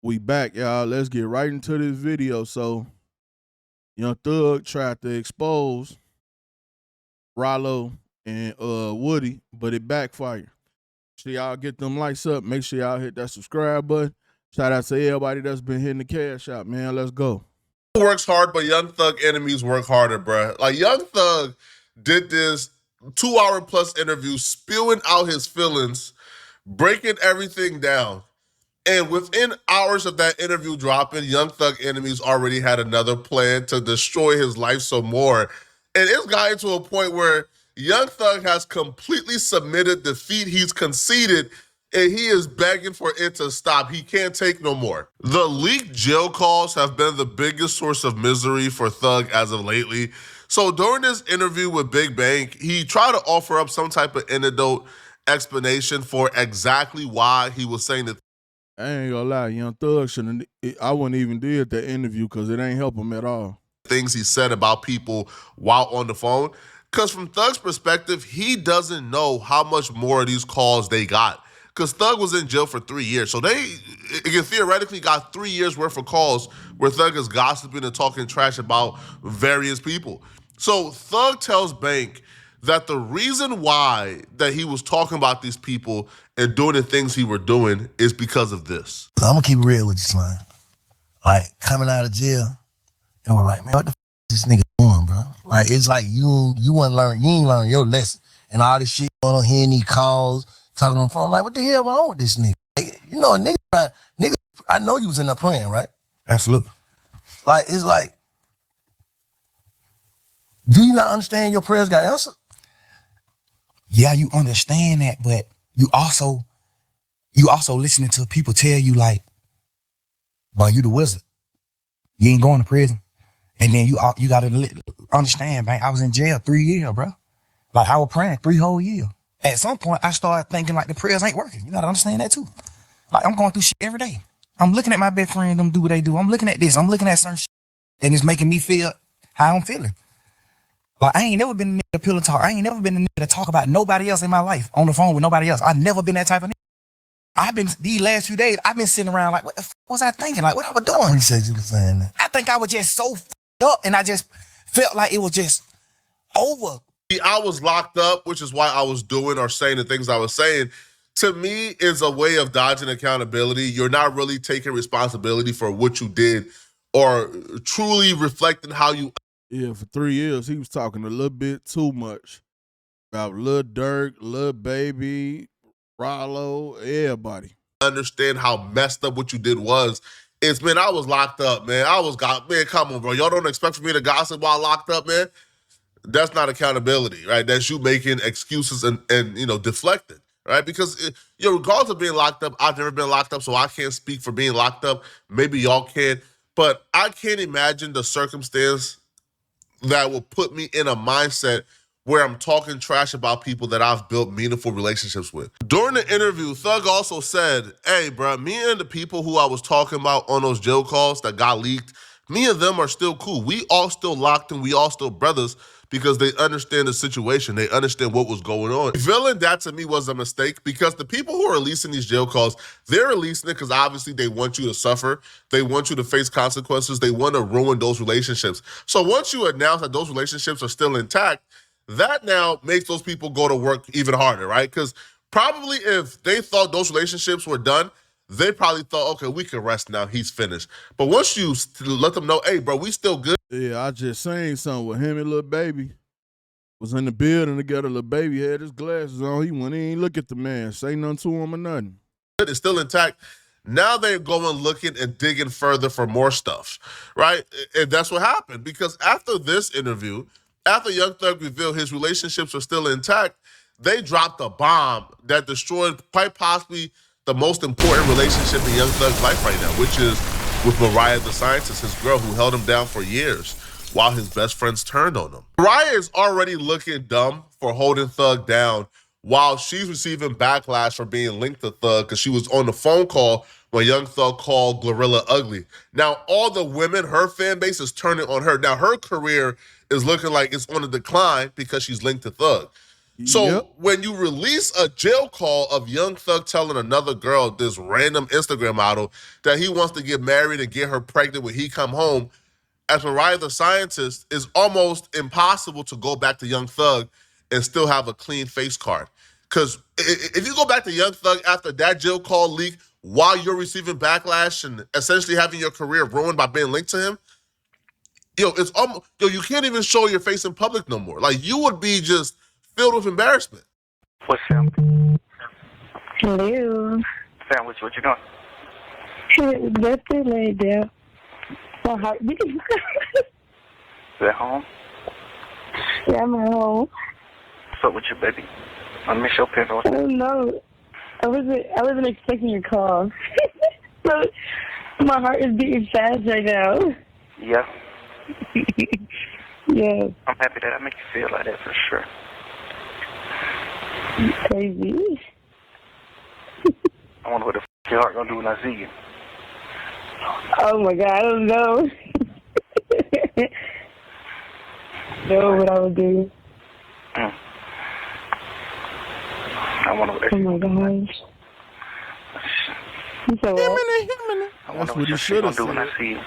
We back, y'all. Let's get right into this video. So, Young Thug tried to expose Ralo and Woody, but it backfired. So y'all get them likes up. Make sure y'all hit that subscribe button. Shout out to everybody that's been hitting the cash out, man. Let's go. Works hard, but Young Thug enemies work harder, bruh. Like, Young Thug did this 2-hour plus interview spewing out his feelings, breaking everything down. And within hours of that interview dropping, Young Thug enemies already had another plan to destroy his life some more. And it's gotten to a point where Young Thug has completely submitted defeat. He's conceded, and he is begging for it to stop. He can't take no more. The leaked jail calls have been the biggest source of misery for Thug as of lately. So during this interview with Big Bank, he tried to offer up some type of antidote explanation for exactly why he was saying that. I ain't gonna lie, Young Thug shouldn't. I wouldn't even did that interview because it ain't help him at all. Things he said about people while on the phone. Because from Thug's perspective, he doesn't know how much more of these calls they got. Because Thug was in jail for 3 years. So they theoretically got 3 years worth of calls where Thug is gossiping and talking trash about various people. So Thug tells Bank that the reason why that he was talking about these people and doing the things he were doing is because of this. I'm gonna keep it real with you, son. Like, coming out of jail, and we're like, man, what the f is this nigga doing, bro? Like, it's like you ain't learn your lesson. And all this shit going on, hearing these calls, talking on the phone, like, what the hell wrong with this nigga? Like, you know, nigga, I know you was in there praying, right? Absolutely. Like, it's like, do you not understand your prayers got answered? Yeah, you understand that, but you also listening to people tell you, like, boy, you the wizard. You ain't going to prison. And then you gotta understand, man, I was in jail 3 years, bro. Like, I was praying 3 whole years. At some point, I started thinking, like, the prayers ain't working. You gotta understand that too. Like, I'm going through shit every day. I'm looking at my best friend, them do what they do. I'm looking at this. I'm looking at certain shit. And it's making me feel how I'm feeling. Like, I ain't never been a nigga to pillow talk. I ain't never been a nigga to talk about nobody else in my life on the phone with nobody else. I've never been that type of nigga. These last few days, I've been sitting around like, what the f was I thinking? Like, what I was doing? I appreciate you saying that. I think I was just so f***ed up, and I just felt like it was just over. I was locked up, which is why I was doing or saying the things I was saying. To me, is a way of dodging accountability. You're not really taking responsibility for what you did or truly reflecting how you. Yeah, for 3 years, he was talking a little bit too much about Lil Durk, Lil Baby, Ralo, everybody. Understand how messed up what you did was. It's, man, I was locked up, man. Man, come on, bro. Y'all don't expect for me to gossip while locked up, man? That's not accountability, right? That's you making excuses and deflecting, right? Because regardless of being locked up, I've never been locked up, so I can't speak for being locked up. Maybe y'all can. But I can't imagine the circumstance that will put me in a mindset where I'm talking trash about people that I've built meaningful relationships with. During the interview, Thug also said, hey, bro, me and the people who I was talking about on those jail calls that got leaked, me and them are still cool. We all still locked and we all still brothers because they understand the situation. They understand what was going on. Revealing that to me was a mistake because the people who are releasing these jail calls, they're releasing it because obviously they want you to suffer. They want you to face consequences. They want to ruin those relationships. So once you announce that those relationships are still intact, that now makes those people go to work even harder, right? Because probably if they thought those relationships were done, they probably thought, okay, we can rest now. He's finished. But once you let them know, hey, bro, we still good. Yeah, I just seen something with him and Lil Baby. Was in the building together. Lil Baby had his glasses on. He went in, look at the man, say nothing to him or nothing. It's still intact. Now they're going looking and digging further for more stuff, right? And that's what happened because after this interview, after Young Thug revealed his relationships are still intact, they dropped a bomb that destroyed quite possibly the most important relationship in Young Thug's life right now, which is with Mariah the Scientist, his girl who held him down for years while his best friends turned on him. Mariah is already looking dumb for holding Thug down while she's receiving backlash for being linked to Thug because she was on the phone call when Young Thug called Glorilla ugly. Now, all the women, her fan base is turning on her. Now, her career is looking like it's on a decline because she's linked to Thug. So when you release a jail call of Young Thug telling another girl, this random Instagram model, that he wants to get married and get her pregnant when he come home, as Mariah the Scientist, is almost impossible to go back to Young Thug and still have a clean face card. Because if you go back to Young Thug after that jail call leak while you're receiving backlash and essentially having your career ruined by being linked to him, it's almost, you can't even show your face in public no more. Like, you would be just filled with embarrassment. What's up? Hello. Sandwich, what you doing? Just laid down. My heartbeat. You at home? Yeah, I'm at home. What's up with you, baby? I miss your pillow. I don't know. I wasn't expecting your call. So, my heart is beating fast right now. Yeah. Yeah. I'm happy that I make you feel like that for sure. Crazy. I wonder what the your heart gonna do when I see you. Oh my God, I don't know. Know what I would do. I wonder what Oh my gosh. You said what? I wonder what you should gonna do when I see you.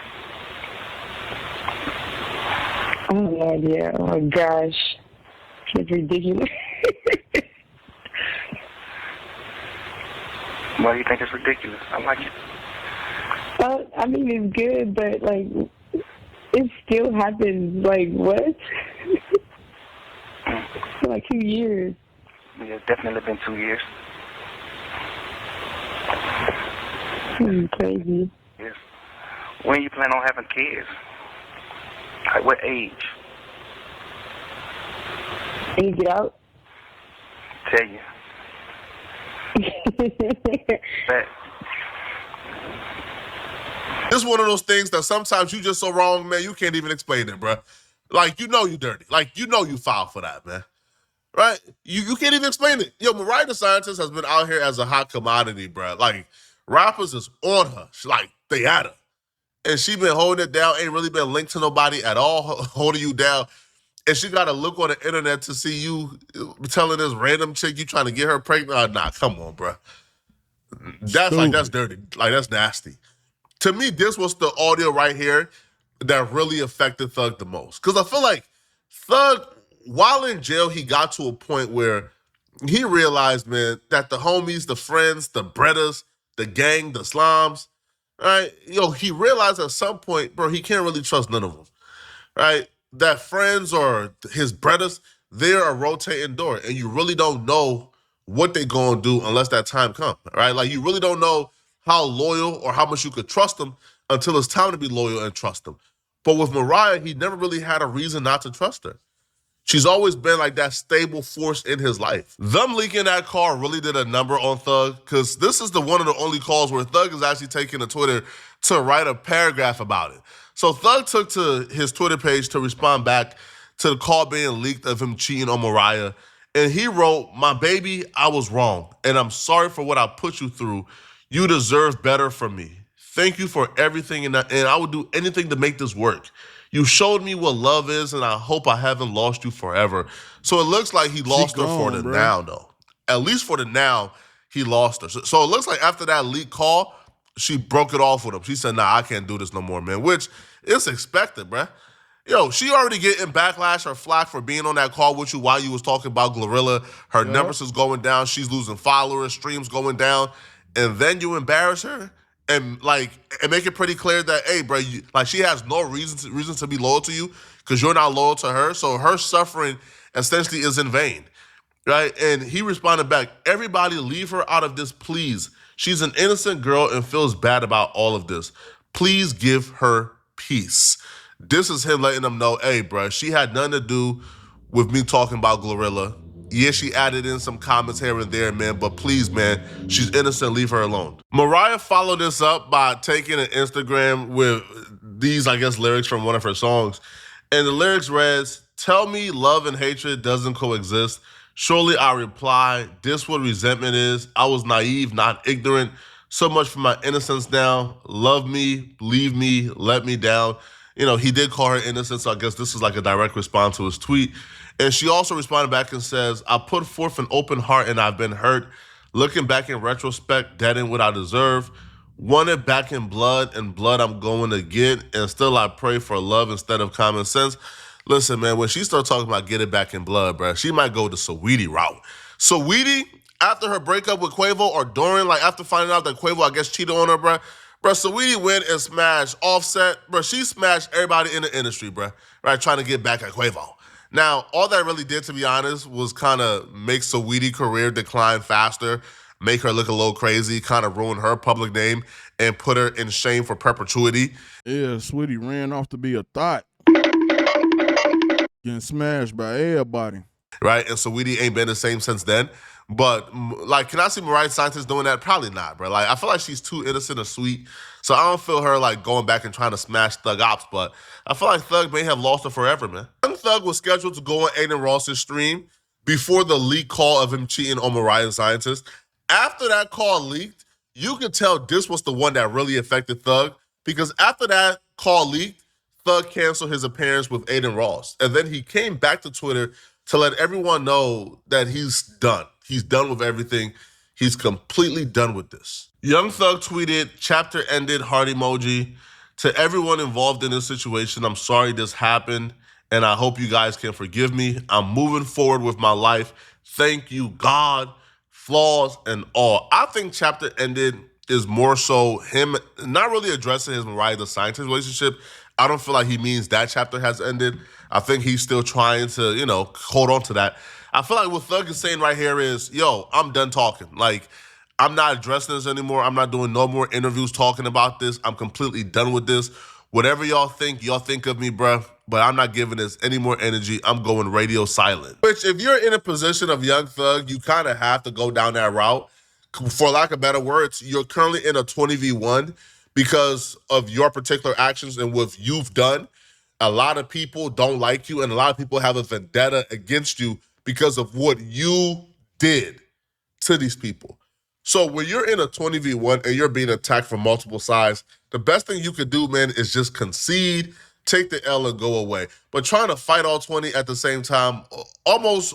I have no idea. Oh my gosh. It's ridiculous. Why do you think it's ridiculous? I like it. I mean, it's good, but, like, it still happens. Like, what? For like 2 years. Yeah, it's definitely been 2 years. Crazy. Yes. When you plan on having kids? Like, what age? Can you get out? Tell you. That. It's one of those things that sometimes you just so wrong, man, you can't even explain it, bro. Like, you dirty. Like, you foul for that, man. Right? You can't even explain it. Mariah the Scientist has been out here as a hot commodity, bro. Like, rappers is on her. Like, they at her. And she been holding it down, ain't really been linked to nobody at all, holding you down. And she got to look on the internet to see you telling this random chick you trying to get her pregnant. Nah, come on, bro. That's dirty. Like, that's nasty. To me, this was the audio right here that really affected Thug the most. Because I feel like Thug, while in jail, he got to a point where he realized, man, that the homies, the friends, the breaders, the gang, the slums, right? He realized at some point, bro, he can't really trust none of them, right? That friends or his brothers, they're a rotating door, and you really don't know what they gonna do unless that time comes, right? Like, you really don't know how loyal or how much you could trust them until it's time to be loyal and trust them. But with Mariah, he never really had a reason not to trust her. She's always been like that stable force in his life. Them leaking that call really did a number on Thug, because this is one of the only calls where Thug is actually taking to Twitter to write a paragraph about it. So Thug took to his Twitter page to respond back to the call being leaked of him cheating on Mariah. And he wrote, "My baby, I was wrong, and I'm sorry for what I put you through. You deserve better from me. Thank you for everything, and I would do anything to make this work. You showed me what love is, and I hope I haven't lost you forever." So it looks like he lost her for the now, though. At least for the now, he lost her. So it looks like after that leak call, she broke it off with him. She said, "Nah, I can't do this no more, man," which is expected, bruh. She already getting backlash or flack for being on that call with you while you was talking about Glorilla. Her numbers is going down. She's losing followers, streams going down. And then you embarrass her and make it pretty clear that, hey, bro, she has no reason to be loyal to you because you're not loyal to her. So her suffering essentially is in vain, right? And he responded back, "Everybody leave her out of this, please. She's an innocent girl and feels bad about all of this. Please give her peace." This is him letting them know, hey, bro, she had nothing to do with me talking about Glorilla. Yeah, she added in some comments here and there, man, but please, man, she's innocent, leave her alone. Mariah followed this up by taking an Instagram with these, I guess, lyrics from one of her songs. And the lyrics reads, "Tell me love and hatred doesn't coexist. Surely I reply, this what resentment is. I was naive, not ignorant. So much for my innocence now. Love me, leave me, let me down." he did call her innocent, so I guess this is like a direct response to his tweet. And she also responded back and says, I put forth an open heart and I've been hurt. Looking back in retrospect, that ain't what I deserve. Wanted back in blood, and blood I'm going to get. And still I pray for love instead of common sense. Listen, man, when she starts talking about get it back in blood, bro, she might go the Saweetie route. Saweetie, after her breakup with Quavo, or during, like after finding out that Quavo, I guess, cheated on her, bro, Saweetie went and smashed Offset. Bro, she smashed everybody in the industry, bro, right, trying to get back at Quavo. Now, all that really did, to be honest, was kind of make Saweetie's career decline faster, make her look a little crazy, kind of ruin her public name, and put her in shame for perpetuity. Yeah, Sweetie ran off to be a thought. Getting smashed by everybody. Right? And Saweetie ain't been the same since then. But, like, can I see Mariah Scientist doing that? Probably not, bro. Like, I feel like she's too innocent and sweet. So I don't feel her, like, going back and trying to smash Thug Ops. But I feel like Thug may have lost her forever, man. Young Thug was scheduled to go on Aiden Ross's stream before the leak call of him cheating on Mariah Scientist. After that call leaked, you could tell this was the one that really affected Thug. Because after that call leaked, Thug canceled his appearance with Aiden Ross. And then he came back to Twitter to let everyone know that he's done. He's done with everything. He's completely done with this. Young Thug tweeted, chapter ended, heart emoji. To everyone involved in this situation, I'm sorry this happened, and I hope you guys can forgive me. I'm moving forward with my life. Thank you, God, flaws and all. I think chapter ended is more so him not really addressing his Mariah the Scientist relationship. I don't feel like he means that chapter has ended. I think he's still trying to, hold on to that. I feel like what Thug is saying right here is, yo, I'm done talking. Like, I'm not addressing this anymore. I'm not doing no more interviews talking about this. I'm completely done with this. Whatever y'all think of me, bruh, but I'm not giving this any more energy. I'm going radio silent. Which, if you're in a position of Young Thug, you kind of have to go down that route. For lack of better words, you're currently in a 20v1 because of your particular actions and what you've done. A lot of people don't like you, and a lot of people have a vendetta against you because of what you did to these people. So when you're in a 20v1 and you're being attacked from multiple sides, the best thing you could do, man, is just concede, take the L and go away. But trying to fight all 20 at the same time, almost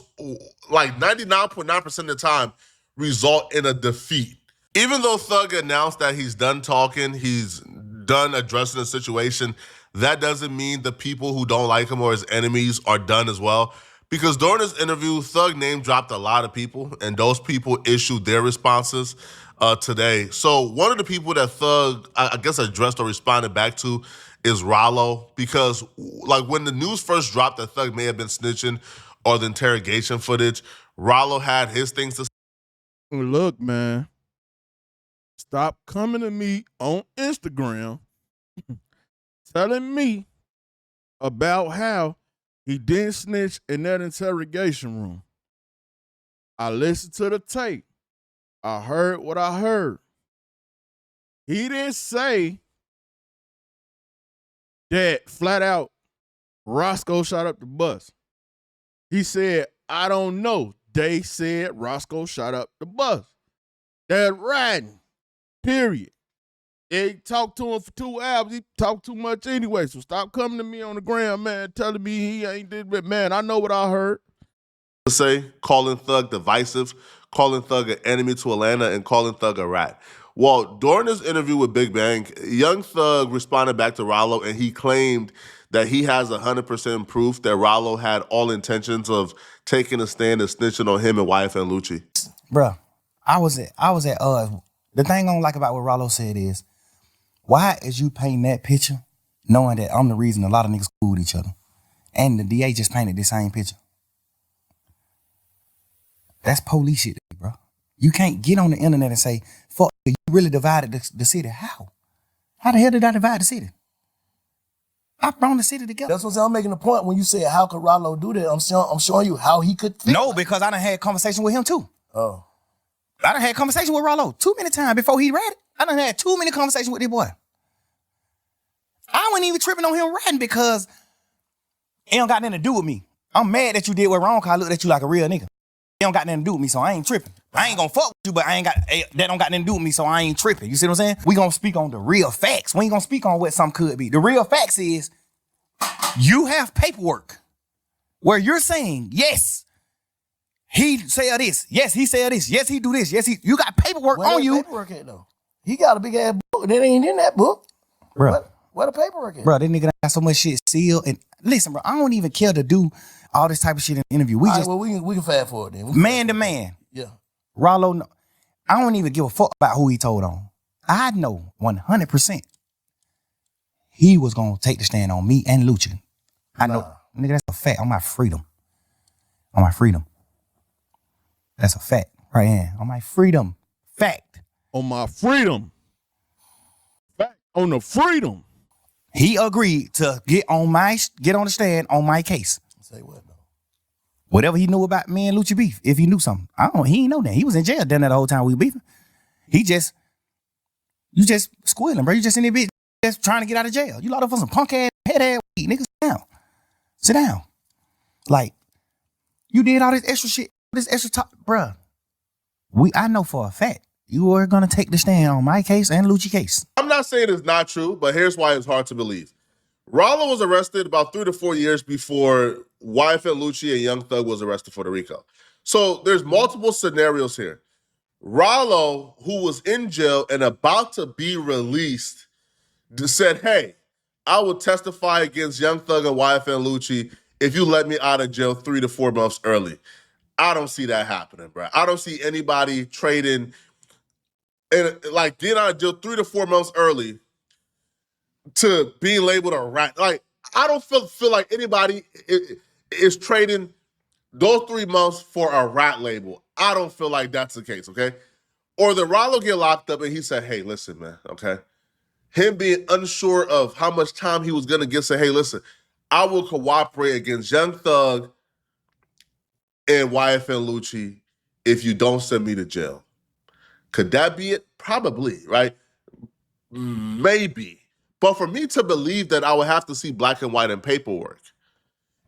like 99.9% of the time, result in a defeat. Even though Thug announced that he's done talking, he's done addressing the situation, that doesn't mean the people who don't like him or his enemies are done as well. Because during this interview, Thug name dropped a lot of people, and those people issued their responses today. So one of the people that Thug, I guess, addressed or responded back to is Ralo. Because like when the news first dropped that Thug may have been snitching or the interrogation footage, Ralo had his things to say. Look, man, stop coming to me on Instagram telling me about how he didn't snitch in that interrogation room. I listened to the tape. I heard what I heard. He didn't say that flat out Roscoe shot up the bus. He said, I don't know. They said Roscoe shot up the bus. They're riding, period. They talked to him for 2 hours. He talked too much anyway, so stop coming to me on the ground, man, telling me he ain't did it. Man, I know what I heard. Say, calling Thug divisive, calling Thug an enemy to Atlanta, and calling Thug a rat. Well, during this interview with Big Bang, Young Thug responded back to Ralo, and he claimed that he has 100% proof that Ralo had all intentions of taking a stand and snitching on him and YFN Lucci. Bruh, I was at the thing I don't like about what Ralo said is, why is you painting that picture knowing that I'm the reason a lot of niggas fooled each other? And the DA just painted the same picture. That's police shit, bro. You can't get on the internet and say, fuck, you really divided the city. How? How the hell did I divide the city? I brought the city together. That's what I'm saying. I'm making a point when you said, how could Ralo do that? I'm showing you how he could. No, because I done had conversation with him too. Oh. I done had conversation with Ralo too many times before he read it. I done had too many conversations with this boy. I wasn't even tripping on him writing because it don't got nothing to do with me. I'm mad that you did what wrong because I looked at you like a real nigga. It don't got nothing to do with me, so I ain't tripping. I ain't gonna fuck with you, but that don't got nothing to do with me, so I ain't tripping. You see what I'm saying? We gonna speak on the real facts. We ain't gonna speak on what some could be. The real facts is You have paperwork where you're saying, yes, he said this. Yes, he said this. Yes, he do this. Yes, you got paperwork Where on that you. paperwork at, though? He got a big ass book that ain't in that book. Bro. Where the paperwork at? Bro, this nigga got so much shit sealed. And listen, bro, I don't even care to do all this type of shit in the interview. We All just, right, well, we can fast forward then. man to man. Yeah. Ralo, I don't even give a fuck about who he told on. I know 100% he was going to take the stand on me and Lucci. I know. Nigga, that's a fact. On my freedom. On my freedom. That's a fact right here. On my freedom. Fact. On my freedom. Fact. On the freedom. He agreed to get on the stand on my case. Say what, though? Whatever he knew about me and Lucci beef, if he knew something. He ain't know that. He was in jail down there the whole time we beefing. You just squealing, bro. You just in there bitch just trying to get out of jail. You locked up for some punk ass, head ass weed. Nigga, sit down. Sit down. Like, you did all this extra shit, this extra talk, bruh. I know for a fact you were gonna take the stand on my case and Lucci case. I'm not saying it's not true, but here's why it's hard to believe. Ralo was arrested about 3 to 4 years before YFN Lucci and Young Thug was arrested for the RICO. So there's multiple scenarios here. Ralo, who was in jail and about to be released, said, hey, I will testify against Young Thug and YFN Lucci if you let me out of jail 3 to 4 months early. I don't see that happening, bro. I don't see anybody trading and like getting out of jail 3 to 4 months early to being labeled a rat. Like, I don't feel like anybody is trading those 3 months for a rat label. I don't feel like that's the case, okay? Or the Ralo get locked up and he said, hey, listen, man, okay? Him being unsure of how much time he was gonna get, say, hey, listen, I will cooperate against Young Thug and YFN Lucci if you don't send me to jail. Could that be it? Probably, right? Maybe. But for me to believe that, I would have to see black and white in paperwork.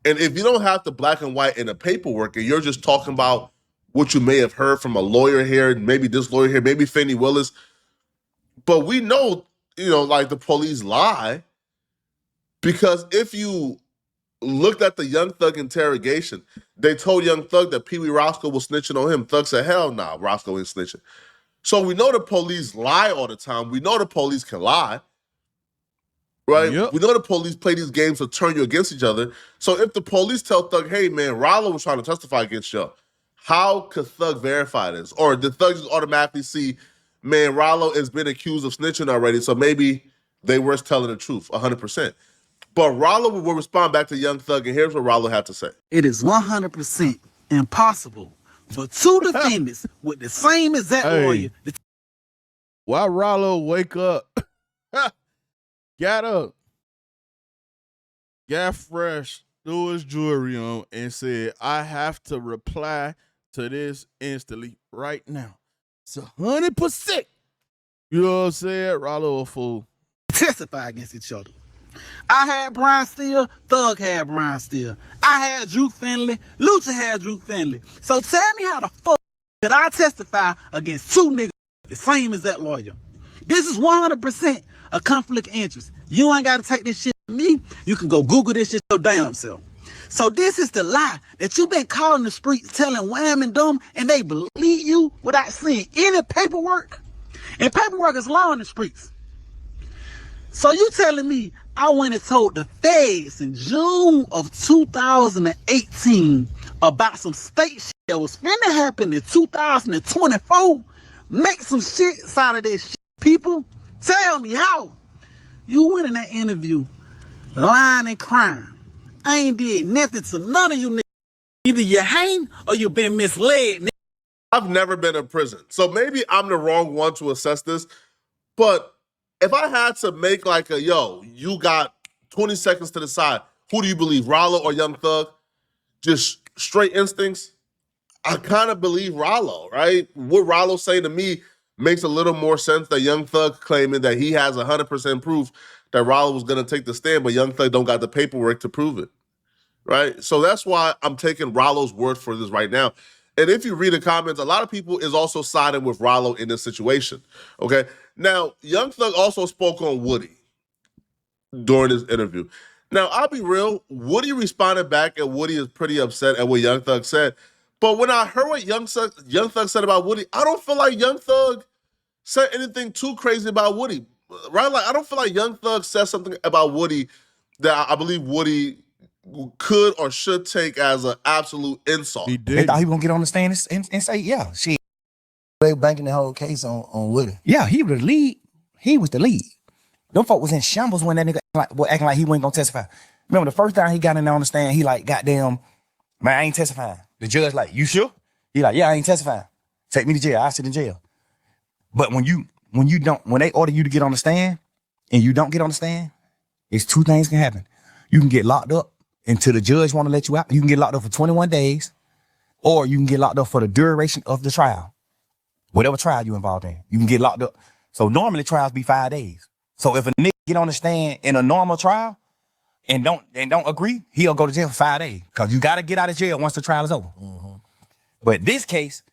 And if you don't have the black and white in the paperwork and you're just talking about what you may have heard from a lawyer here, maybe this lawyer here, maybe Fannie Willis, but we know, like the police lie, because if you looked at the Young Thug interrogation, they told Young Thug that Pee Wee Roscoe was snitching on him. Thug said, hell nah, Roscoe ain't snitching. So we know the police lie all the time. We know the police can lie, right? Yep. We know the police play these games to turn you against each other. So if the police tell Thug, hey man, Ralo was trying to testify against you, how could Thug verify this? Or did Thug just automatically see, man, Ralo has been accused of snitching already, so maybe they were telling the truth, 100%. But Ralo will respond back to Young Thug, and here's what Ralo had to say. It is 100% impossible for two defendants with the same exact lawyer. Why Ralo wake up, got up, got fresh, threw his jewelry on, and said, I have to reply to this instantly right now. It's 100%. You know what I'm saying? Ralo a fool. Testify against each other. I had Brian Steele, Thug had Brian Steele. I had Drew Finley, Lucha had Drew Finley. So tell me how the fuck did I testify against two niggas the same as that lawyer? This is 100% a conflict of interest. You ain't got to take this shit from me. You can go Google this shit your damn self. So this is the lie that you been calling the streets telling Wham and Dumb, and they believe you without seeing any paperwork. And paperwork is law in the streets. So you telling me I went and told the feds in June of 2018 about some state shit that was finna happen in 2024? Make some shit out of this shit, people. Tell me how. You went in that interview lying and crying. I ain't did nothing to none of you niggas. Either you hang or you been misled, nigga. I've never been in prison, so maybe I'm the wrong one to assess this, but if I had to make like you got 20 seconds to decide, who do you believe, Ralo or Young Thug? Just straight instincts, I kind of believe Ralo, right? What Ralo saying to me makes a little more sense than Young Thug claiming that he has 100% proof that Ralo was going to take the stand, but Young Thug don't got the paperwork to prove it, right? So that's why I'm taking Ralo's word for this right now. And if you read the comments, a lot of people is also siding with Ralo in this situation, okay? Now, Young Thug also spoke on Woody during this interview. Now, I'll be real. Woody responded back, and Woody is pretty upset at what Young Thug said. But when I heard what Young Thug said about Woody, I don't feel like Young Thug said anything too crazy about Woody, right? Like, I don't feel like Young Thug said something about Woody that I believe Woody could or should take as an absolute insult. He They did. thought he was gonna get on the stand and say, yeah, shit. They banking the whole case on Woody. Yeah, he was the lead. He was the lead. Them folk was in shambles when that nigga acting like he wasn't gonna testify. Remember the first time he got in there on the stand, he like, goddamn, man, I ain't testifying. The judge like, you sure? He like, yeah, I ain't testifying. Take me to jail. I sit in jail. But when they order you to get on the stand and you don't get on the stand, it's two things can happen. You can get locked up until the judge want to let you out. You can get locked up for 21 days, or you can get locked up for the duration of the trial. Whatever trial you involved in, you can get locked up. So normally trials be 5 days. So if a nigga get on the stand in a normal trial and don't agree, he'll go to jail for 5 days. Cause you gotta get out of jail once the trial is over. Mm-hmm. But this case,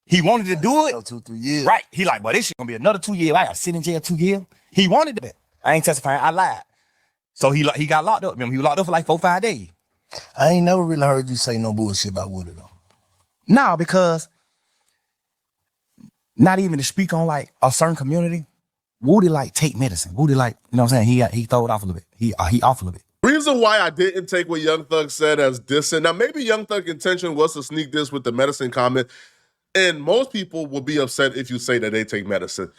he wanted to do it. So 2-3 years. Right. He like, but this shit gonna be another 2 years. I gotta sit in jail 2 years. He wanted that. I ain't testifying. I lied. So he got locked up. Remember, he was locked up for like 4-5 days. I ain't never really heard you say no bullshit about Woody though. No, because not even to speak on like a certain community, Woody like take medicine. Woody like, you know what I'm saying? He throw it off a little bit. He off a little bit. Reason why I didn't take what Young Thug said as dissing. Now, maybe Young Thug's intention was to sneak this with the medicine comment, and most people will be upset if you say that they take medicine.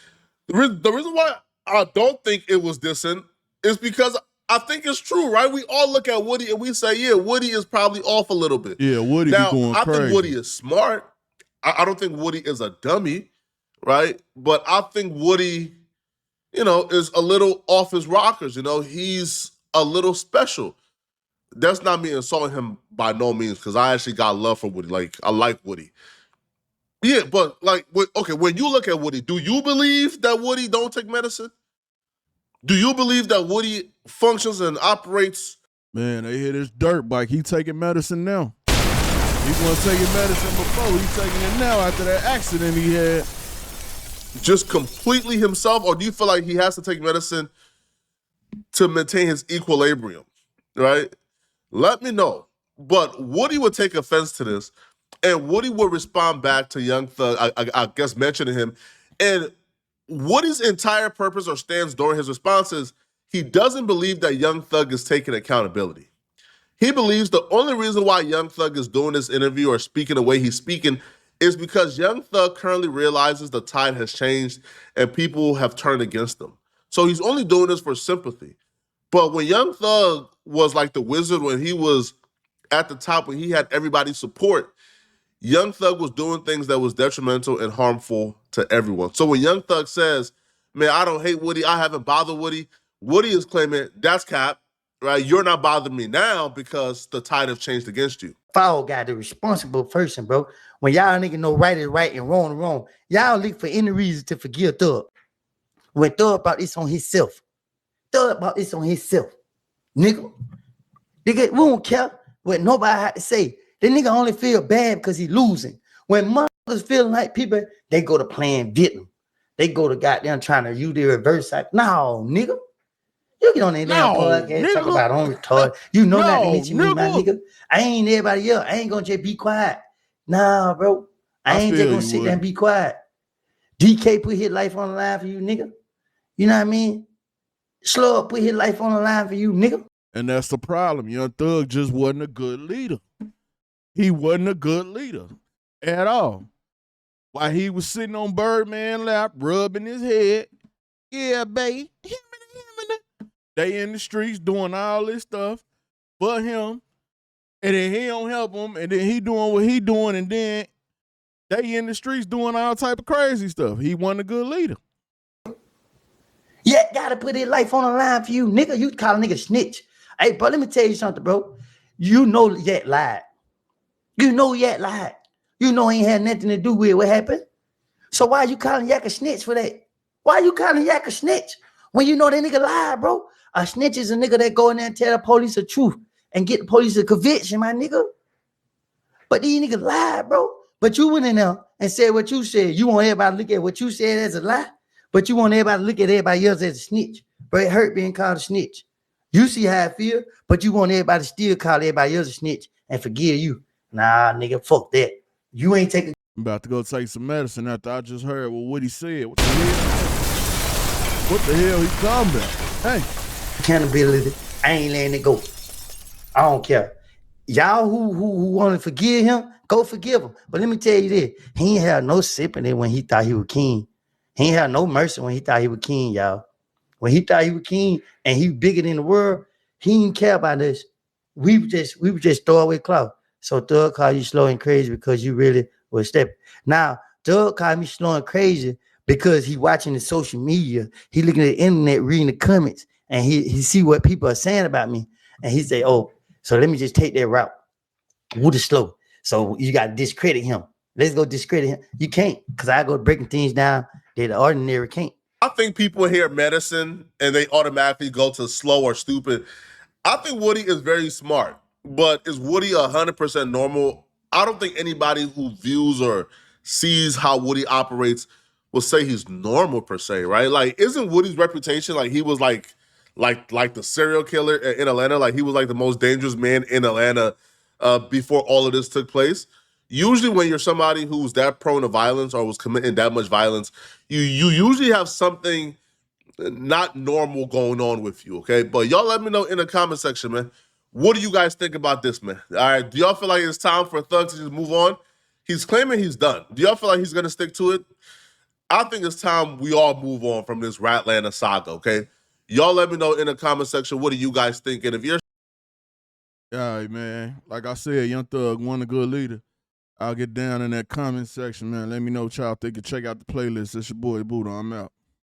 The reason why I don't think it was dissing is because I think it's true, right? We all look at Woody and we say, yeah, Woody is probably off a little bit. Yeah, Woody Now, be going I crazy. think Woody is smart. I don't think Woody is a dummy, right? But I think Woody, is a little off his rockers. He's a little special. That's not me insulting him by no means, because I actually got love for Woody. Like, I like Woody. Yeah, but like, when you look at Woody, do you believe that Woody don't take medicine? Do you believe that Woody functions and operates? Man, they hit his dirt bike. He taking medicine now. He wasn't taking medicine before. He's taking it now after that accident he had. Just completely himself, or do you feel like he has to take medicine to maintain his equilibrium, right? Let me know. But Woody would take offense to this, and Woody would respond back to Young Thug, I guess mentioning him. And Woody's entire purpose or stance during his responses, he doesn't believe that Young Thug is taking accountability. He believes the only reason why Young Thug is doing this interview or speaking the way he's speaking is because Young Thug currently realizes the tide has changed and people have turned against him. So he's only doing this for sympathy. But when Young Thug was like the wizard, when he was at the top, when he had everybody's support, Young Thug was doing things that was detrimental and harmful to everyone. So when Young Thug says, man, I don't hate Woody, I haven't bothered Woody, Woody is claiming that's cap, right? You're not bothering me now because the tide have changed against you. Fall guy, the responsible person, bro. When y'all niggas know right is right and wrong is wrong, y'all look for any reason to forgive Thug. When Thug brought this on himself. Thug brought this on himself. Nigga, we don't care what nobody had to say. The nigga only feel bad because he losing. When motherfuckers feeling like people, they go to playing victim. They go to goddamn trying to use the reverse side. No, nigga. You get on that damn podcast, talk about on retard. You know not to mention me, my nigga. I ain't everybody else. I ain't gonna just be quiet. Nah, bro. I ain't just gonna sit there and be quiet. DK put his life on the line for you, nigga. You know what I mean? Slow up put his life on the line for you, nigga. And that's the problem. Young Thug just wasn't a good leader. He wasn't a good leader at all. While he was sitting on Birdman's lap, rubbing his head, yeah, babe, they in the streets doing all this stuff but him, and then he don't help him, and then he doing what he doing, and then they in the streets doing all type of crazy stuff. He wasn't a good leader. Yeah, gotta put his life on the line for you, nigga. You call a nigga snitch. Hey, bro, let me tell you something, bro. You know Yet lied. You know Yet lied. You know he ain't had nothing to do with what happened. So why you calling Yak a snitch for that? Why you calling Yak a snitch when you know that nigga lied, bro? A snitch is a nigga that go in there and tell the police the truth and get the police a conviction, my nigga. But these niggas lied, bro. But you went in there and said what you said. You want everybody to look at what you said as a lie, but you want everybody to look at everybody else as a snitch. But it hurt being called a snitch. You see how I feel, but you want everybody to still call everybody else a snitch and forgive you. Nah, nigga, fuck that. You ain't taking I'm about to go take some medicine after I just heard what he said. What the hell? What the hell he talking about? Hey. accountability. I ain't letting it go. I don't care. Y'all who want to forgive him, go forgive him. But let me tell you this: he ain't have no sympathy when he thought he was king. He ain't have no mercy when he thought he was king, y'all. When he thought he was king and he bigger than the world, he didn't care about us. We were just throwaway clout. So Thug called you slow and crazy because you really was stepping. Now, Thug called me slow and crazy because he watching the social media. He looking at the internet, reading the comments, and he see what people are saying about me. And he say, oh, so let me just take that route. Wood is slow. So you got to discredit him. Let's go discredit him. You can't, because I go breaking things down that the ordinary can't. I think people hear medicine and they automatically go to slow or stupid. I think Woody is very smart, but is Woody 100% normal? I don't think anybody who views or sees how Woody operates will say he's normal per se, right? Like, isn't Woody's reputation like he was like the serial killer in Atlanta? Like he was like the most dangerous man in Atlanta before all of this took place. Usually, when you're somebody who's that prone to violence or was committing that much violence, you usually have something not normal going on with you, okay? But y'all let me know in the comment section, man. What do you guys think about this, man? All right, do y'all feel like it's time for Thug to just move on? He's claiming he's done. Do y'all feel like he's going to stick to it? I think it's time we all move on from this Ratlanta saga, okay? Y'all let me know in the comment section, what do you guys think? And if you're All right, man. Like I said, Young Thug, one a good leader. I'll get down in that comment section, man. Let me know what y'all think and check out the playlist. It's your boy Buddha. I'm out.